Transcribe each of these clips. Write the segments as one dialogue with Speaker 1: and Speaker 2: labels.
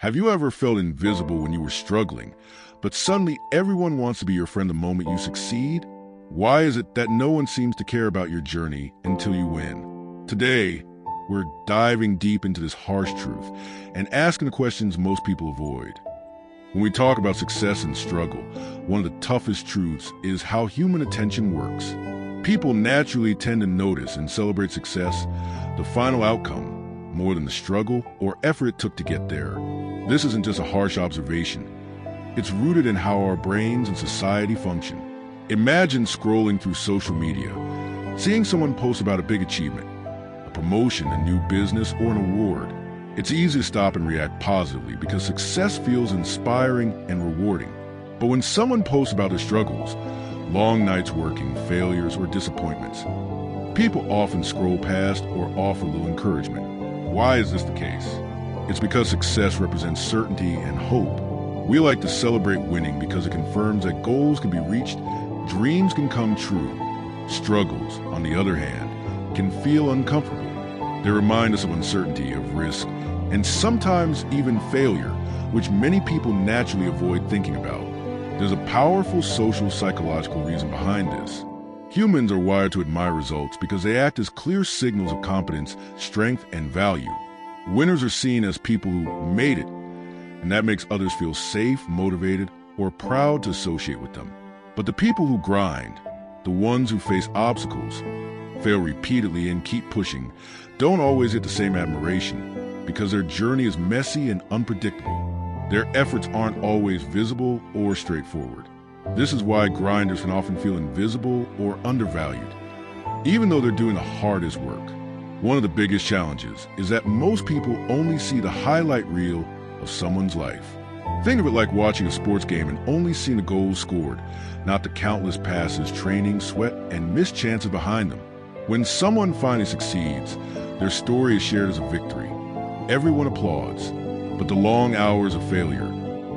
Speaker 1: Have you ever felt invisible when you were struggling, but suddenly everyone wants to be your friend the moment you succeed? Why is it that no one seems to care about your journey until you win? Today, we're diving deep into this harsh truth and asking the questions most people avoid. When we talk about success and struggle, one of the toughest truths is how human attention works. People naturally tend to notice and celebrate success, the final outcome, more than the struggle or effort it took to get there. This isn't just a harsh observation. It's rooted in how our brains and society function. Imagine scrolling through social media, seeing someone post about a big achievement, a promotion, a new business, or an award. It's easy to stop and react positively because success feels inspiring and rewarding. But when someone posts about their struggles, long nights working, failures, or disappointments, people often scroll past or offer little encouragement. Why is this the case? It's because success represents certainty and hope. We like to celebrate winning because it confirms that goals can be reached, dreams can come true. Struggles, on the other hand, can feel uncomfortable. They remind us of uncertainty, of risk, and sometimes even failure, which many people naturally avoid thinking about. There's a powerful social psychological reason behind this. Humans are wired to admire results because they act as clear signals of competence, strength, and value. Winners are seen as people who made it, and that makes others feel safe, motivated, or proud to associate with them. But the people who grind, the ones who face obstacles, fail repeatedly and keep pushing, don't always get the same admiration because their journey is messy and unpredictable. Their efforts aren't always visible or straightforward. This is why grinders can often feel invisible or undervalued, even though they're doing the hardest work. One of the biggest challenges is that most people only see the highlight reel of someone's life. Think of it like watching a sports game and only seeing the goals scored, not the countless passes, training, sweat, and missed chances behind them. When someone finally succeeds, their story is shared as a victory. Everyone applauds, but the long hours of failure,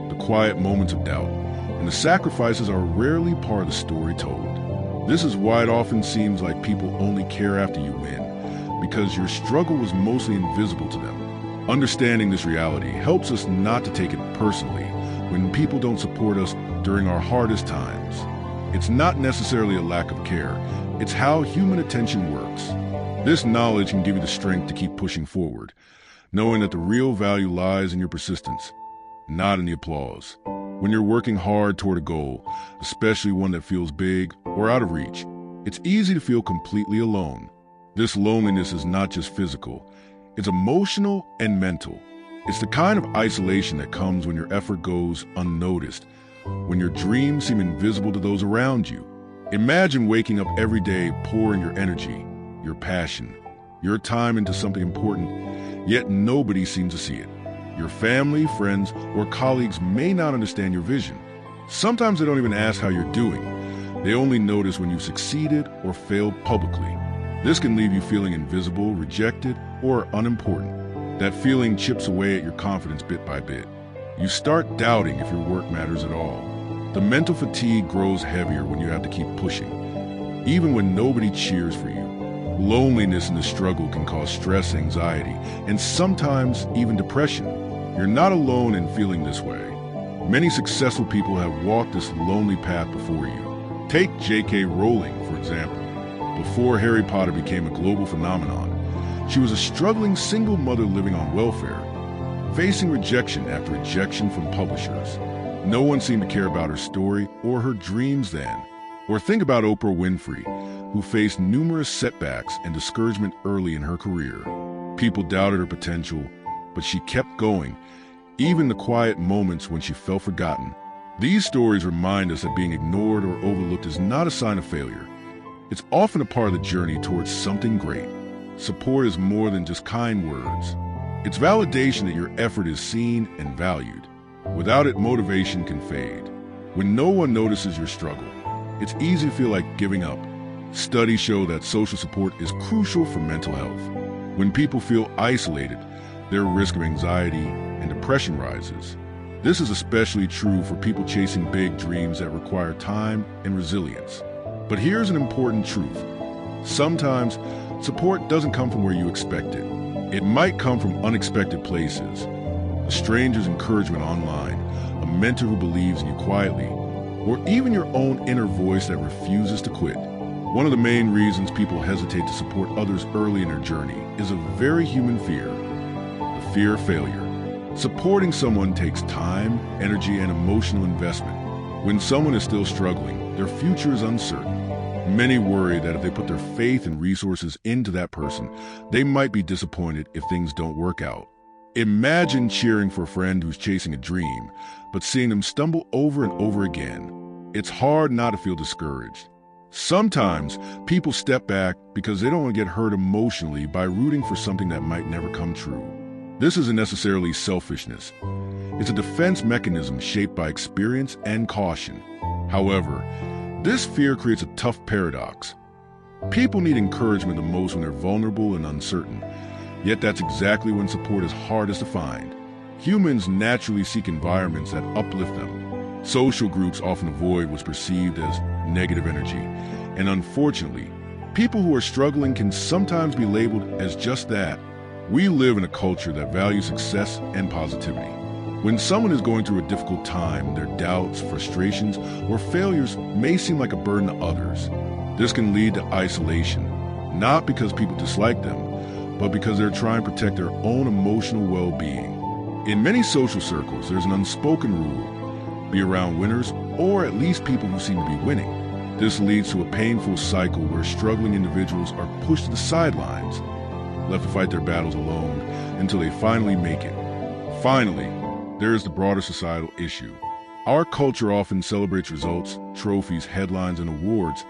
Speaker 1: the quiet moments of doubt, and the sacrifices are rarely part of the story told. This is why it often seems like people only care after you win, because your struggle was mostly invisible to them. Understanding this reality helps us not to take it personally when people don't support us during our hardest times. It's not necessarily a lack of care, it's how human attention works. This knowledge can give you the strength to keep pushing forward, knowing that the real value lies in your persistence, not in the applause. When you're working hard toward a goal, especially one that feels big or out of reach, it's easy to feel completely alone. This loneliness is not just physical, it's emotional and mental. It's the kind of isolation that comes when your effort goes unnoticed, when your dreams seem invisible to those around you. Imagine waking up every day pouring your energy, your passion, your time into something important, yet nobody seems to see it. Your family, friends, or colleagues may not understand your vision. Sometimes they don't even ask how you're doing. They only notice when you've succeeded or failed publicly. This can leave you feeling invisible, rejected, or unimportant. That feeling chips away at your confidence bit by bit. You start doubting if your work matters at all. The mental fatigue grows heavier when you have to keep pushing, even when nobody cheers for you. Loneliness in the struggle can cause stress, anxiety, and sometimes even depression. You're not alone in feeling this way. Many successful people have walked this lonely path before you. Take J.K. Rowling, for example. Before Harry Potter became a global phenomenon, she was a struggling single mother living on welfare, facing rejection after rejection from publishers. No one seemed to care about her story or her dreams then. Or think about Oprah Winfrey, who faced numerous setbacks and discouragement early in her career. People doubted her potential, but she kept going, even the quiet moments when she felt forgotten. These stories remind us that being ignored or overlooked is not a sign of failure. It's often a part of the journey towards something great. Support is more than just kind words. It's validation that your effort is seen and valued. Without it, motivation can fade. When no one notices your struggle, it's easy to feel like giving up. Studies show that social support is crucial for mental health. When people feel isolated, their risk of anxiety and depression rises. This is especially true for people chasing big dreams that require time and resilience. But here's an important truth. Sometimes, support doesn't come from where you expect it. It might come from unexpected places. a stranger's encouragement online, a mentor who believes in you quietly, or even your own inner voice that refuses to quit. One of the main reasons people hesitate to support others early in their journey is a very human fear, the fear of failure. Supporting someone takes time, energy, and emotional investment. When someone is still struggling, their future is uncertain. Many worry that if they put their faith and resources into that person, they might be disappointed if things don't work out. Imagine cheering for a friend who's chasing a dream, but seeing them stumble over and over again. It's hard not to feel discouraged. Sometimes people step back because they don't want to get hurt emotionally by rooting for something that might never come true. This isn't necessarily selfishness. It's a defense mechanism shaped by experience and caution. However, this fear creates a tough paradox. People need encouragement the most when they're vulnerable and uncertain, yet that's exactly when support is hardest to find. Humans naturally seek environments that uplift them. Social groups often avoid what's perceived as negative energy, and unfortunately, people who are struggling can sometimes be labeled as just that. We live in a culture that values success and positivity. When someone is going through a difficult time, their doubts, frustrations, or failures may seem like a burden to others. This can lead to isolation, not because people dislike them, but because they're trying to protect their own emotional well-being. In many social circles, there's an unspoken rule: be around winners, or at least people who seem to be winning. This leads to a painful cycle where struggling individuals are pushed to the sidelines, left to fight their battles alone until they finally make it. Finally, there is the broader societal issue. Our culture often celebrates results, trophies, headlines, and awards,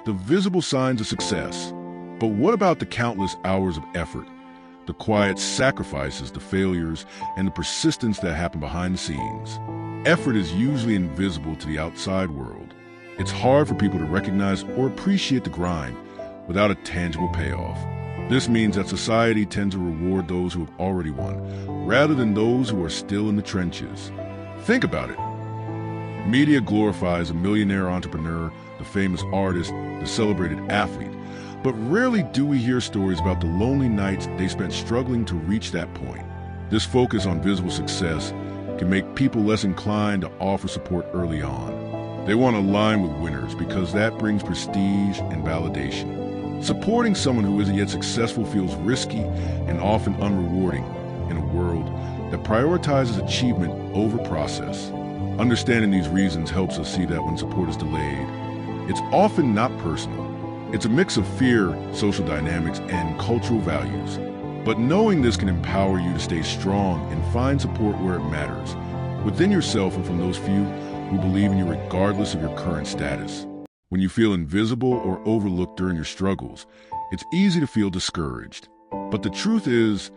Speaker 1: the visible signs of success. But what about the countless hours of effort, the quiet sacrifices, the failures, and the persistence that happen behind the scenes? Effort is usually invisible to the outside world. It's hard for people to recognize or appreciate the grind without a tangible payoff. This means that society tends to reward those who have already won, rather than those who are still in the trenches. Think about it. Media glorifies a millionaire entrepreneur, the famous artist, the celebrated athlete, but rarely do we hear stories about the lonely nights they spent struggling to reach that point. This focus on visible success can make people less inclined to offer support early on. They want to align with winners because that brings prestige and validation. Supporting someone who isn't yet successful feels risky and often unrewarding in a world that prioritizes achievement over process. Understanding these reasons helps us see that when support is delayed, it's often not personal. It's a mix of fear, social dynamics, and cultural values. But knowing this can empower you to stay strong and find support where it matters, within yourself and from those few who believe in you regardless of your current status. When you feel invisible or overlooked during your struggles, it's easy to feel discouraged. But the truth is,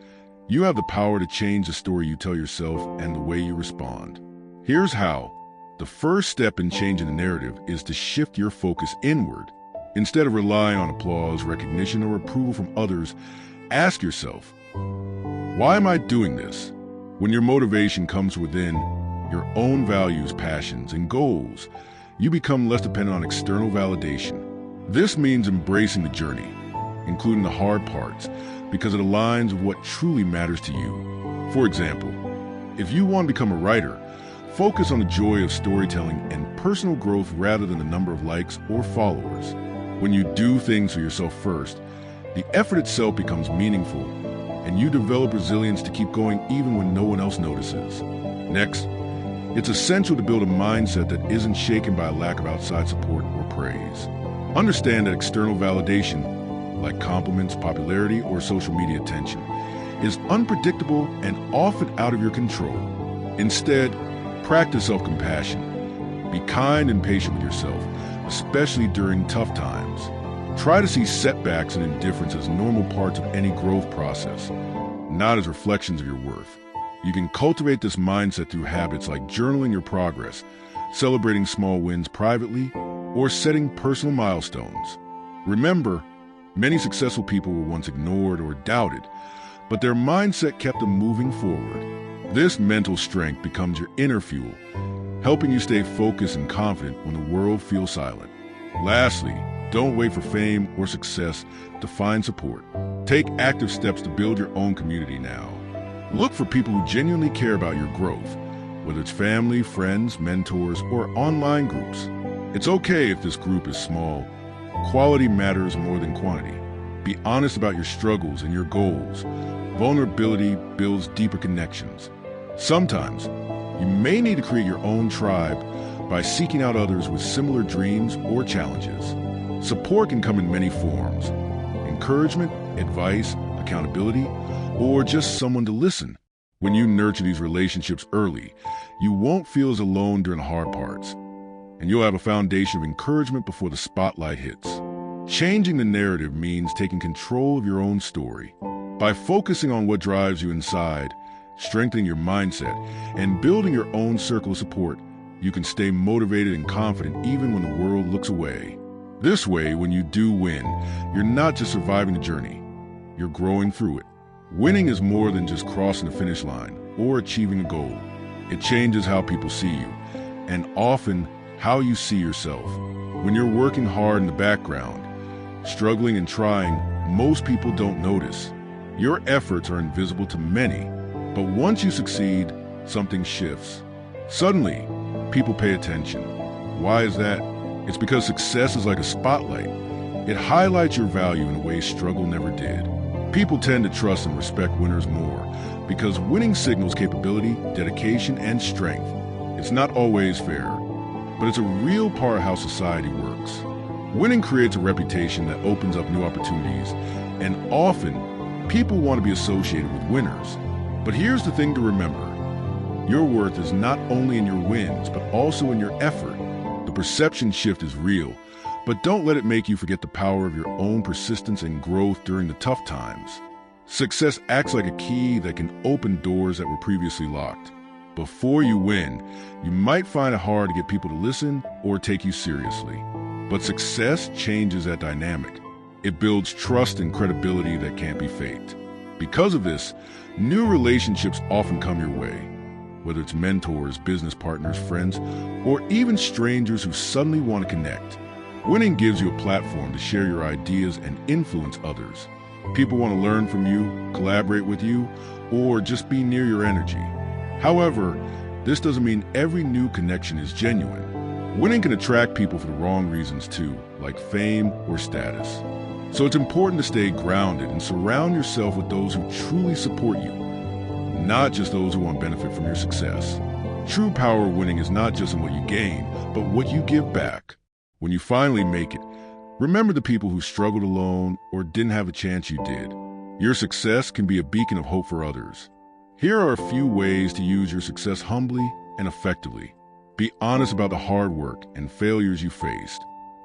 Speaker 1: you have the power to change the story you tell yourself and the way you respond. Here's how. The first step in changing the narrative is to shift your focus inward. Instead of relying on applause, recognition, or approval from others, ask yourself, why am I doing this? When your motivation comes within, your own values, passions, and goals, you become less dependent on external validation. This means embracing the journey, including the hard parts, because it aligns with what truly matters to you. For example, if you want to become a writer, focus on the joy of storytelling and personal growth rather than the number of likes or followers. When you do things for yourself first, the effort itself becomes meaningful, and you develop resilience to keep going even when no one else notices. Next, it's essential to build a mindset that isn't shaken by a lack of outside support or praise. Understand that external validation, like compliments, popularity, or social media attention, is unpredictable and often out of your control. Instead, practice self-compassion. Be kind and patient with yourself, especially during tough times. Try to see setbacks and indifference as normal parts of any growth process, not as reflections of your worth. You can cultivate this mindset through habits like journaling your progress, celebrating small wins privately, or setting personal milestones. Remember, many successful people were once ignored or doubted, but their mindset kept them moving forward. This mental strength becomes your inner fuel, helping you stay focused and confident when the world feels silent. Lastly, don't wait for fame or success to find support. Take active steps to build your own community now. Look for people who genuinely care about your growth, whether it's family, friends, mentors, or online groups. It's okay if this group is small. Quality matters more than quantity. Be honest about your struggles and your goals. Vulnerability builds deeper connections. Sometimes, you may need to create your own tribe by seeking out others with similar dreams or challenges. Support can come in many forms: encouragement, advice, accountability, or just someone to listen. When you nurture these relationships early, you won't feel as alone during the hard parts, and you'll have a foundation of encouragement before the spotlight hits. Changing the narrative means taking control of your own story. By focusing on what drives you inside, strengthening your mindset, and building your own circle of support, you can stay motivated and confident even when the world looks away. This way, when you do win, you're not just surviving the journey, you're growing through it. Winning is more than just crossing the finish line or achieving a goal. It changes how people see you, and often how you see yourself. When you're working hard in the background, struggling and trying, most people don't notice. Your efforts are invisible to many, but once you succeed, something shifts. Suddenly, people pay attention. Why is that? It's because success is like a spotlight. It highlights your value in a way struggle never did. People tend to trust and respect winners more because winning signals capability, dedication, and strength. It's not always fair, but it's a real part of how society works. Winning creates a reputation that opens up new opportunities, and often people want to be associated with winners. But here's the thing to remember. Your worth is not only in your wins, but also in your effort. The perception shift is real, but don't let it make you forget the power of your own persistence and growth during the tough times. Success acts like a key that can open doors that were previously locked. Before you win, you might find it hard to get people to listen or take you seriously. But success changes that dynamic. It builds trust and credibility that can't be faked. Because of this, new relationships often come your way, whether it's mentors, business partners, friends, or even strangers who suddenly want to connect. Winning gives you a platform to share your ideas and influence others. People want to learn from you, collaborate with you, or just be near your energy. However, this doesn't mean every new connection is genuine. Winning can attract people for the wrong reasons too, like fame or status. So it's important to stay grounded and surround yourself with those who truly support you, not just those who want benefit from your success. True power winning is not just in what you gain, but what you give back. When you finally make it, remember the people who struggled alone or didn't have a chance you did. Your success can be a beacon of hope for others. Here are a few ways to use your success humbly and effectively. Be honest about the hard work and failures you faced.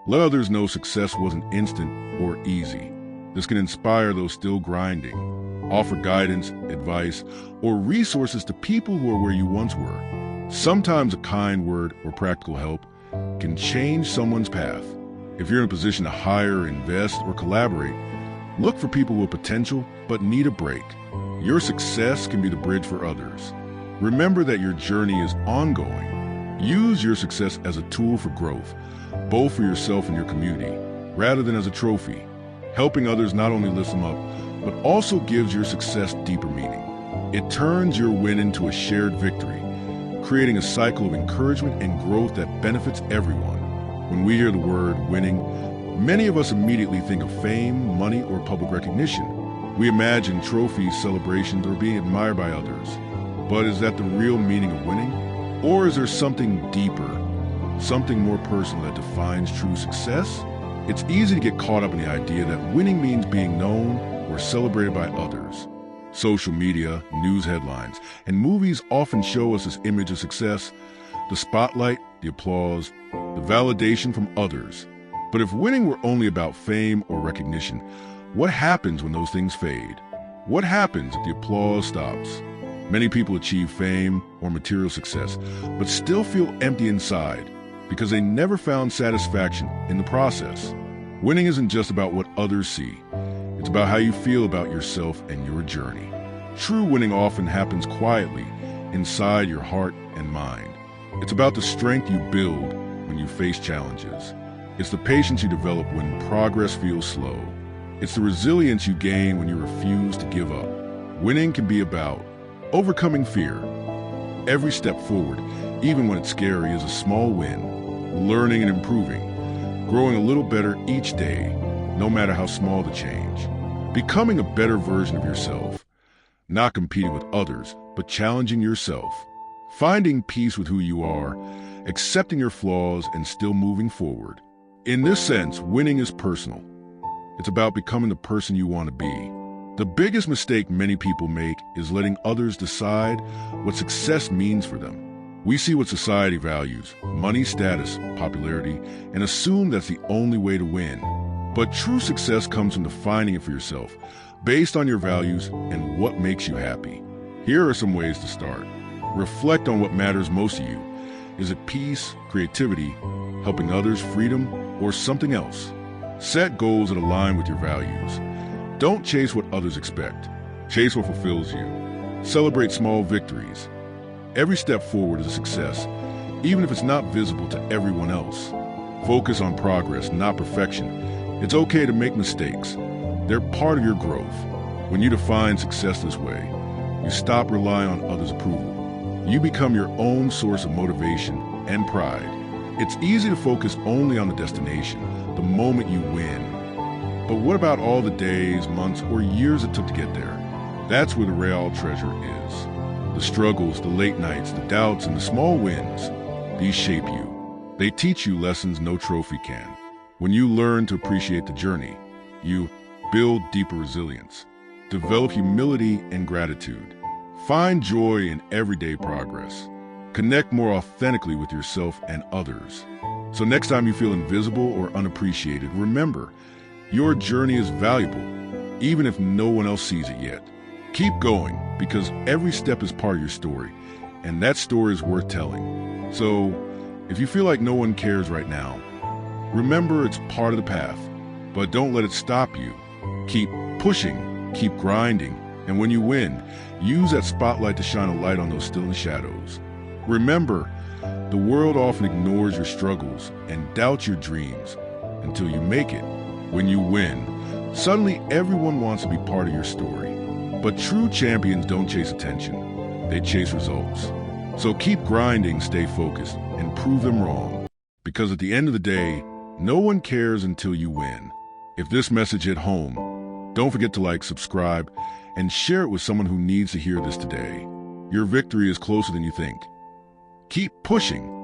Speaker 1: Let others know success wasn't instant or easy. This can inspire those still grinding. Offer guidance, advice, or resources to people who are where you once were. Sometimes a kind word or practical help can change someone's path. If you're in a position to hire, invest, or collaborate, look for people with potential but need a break. Your success can be the bridge for others. Remember that your journey is ongoing. Use your success as a tool for growth, both for yourself and your community, rather than as a trophy. Helping others not only lifts them up, but also gives your success deeper meaning. It turns your win into a shared victory, creating a cycle of encouragement and growth that benefits everyone. When we hear the word winning, many of us immediately think of fame, money, or public recognition. We imagine trophies, celebrations, or being admired by others. But is that the real meaning of winning? Or is there something deeper, something more personal that defines true success? It's easy to get caught up in the idea that winning means being known or celebrated by others. Social media, news headlines, and movies often show us this image of success: the spotlight, the applause, the validation from others. But if winning were only about fame or recognition, what happens when those things fade? What happens if the applause stops? Many people achieve fame or material success, but still feel empty inside because they never found satisfaction in the process. Winning isn't just about what others see. It's about how you feel about yourself and your journey. True winning often happens quietly, inside your heart and mind. It's about the strength you build when you face challenges. It's the patience you develop when progress feels slow. It's the resilience you gain when you refuse to give up. Winning can be about Overcoming fear. Every step forward, even when it's scary, is a small win. Learning and improving, growing a little better each day, no matter how small the change. Becoming a better version of yourself, not competing with others, but challenging yourself. Finding peace with who you are, accepting your flaws, and still moving forward. In this sense, winning is personal. It's about becoming the person you want to be. The biggest mistake many people make is letting others decide what success means for them. We see what society values, money, status, popularity, and assume that's the only way to win. But true success comes from defining it for yourself, based on your values and what makes you happy. Here are some ways to start. Reflect on what matters most to you. Is it peace, creativity, helping others, freedom, or something else? Set goals that align with your values. Don't chase what others expect. Chase what fulfills you. Celebrate small victories. Every step forward is a success, even if it's not visible to everyone else. Focus on progress, not perfection. It's okay to make mistakes. They're part of your growth. When you define success this way, you stop relying on others' approval. You become your own source of motivation and pride. It's easy to focus only on the destination, the moment you win. But what about all the days, months, or years it took to get there? That's where the real treasure is. The struggles, the late nights, the doubts, and the small wins. These shape you. They teach you lessons no trophy can. When you learn to appreciate the journey, you build deeper resilience, develop humility and gratitude, find joy in everyday progress, connect more authentically with yourself and others. So next time you feel invisible or unappreciated, remember, your journey is valuable, even if no one else sees it yet. Keep going, because every step is part of your story, and that story is worth telling. So, if you feel like no one cares right now, remember it's part of the path, but don't let it stop you. Keep pushing, keep grinding, and when you win, use that spotlight to shine a light on those still in the shadows. Remember, the world often ignores your struggles and doubts your dreams until you make it. When you win, suddenly everyone wants to be part of your story. But true champions don't chase attention, they chase results. So keep grinding, stay focused, and prove them wrong. Because at the end of the day, no one cares until you win. If this message hit home, don't forget to like, subscribe, and share it with someone who needs to hear this today. Your victory is closer than you think. Keep pushing.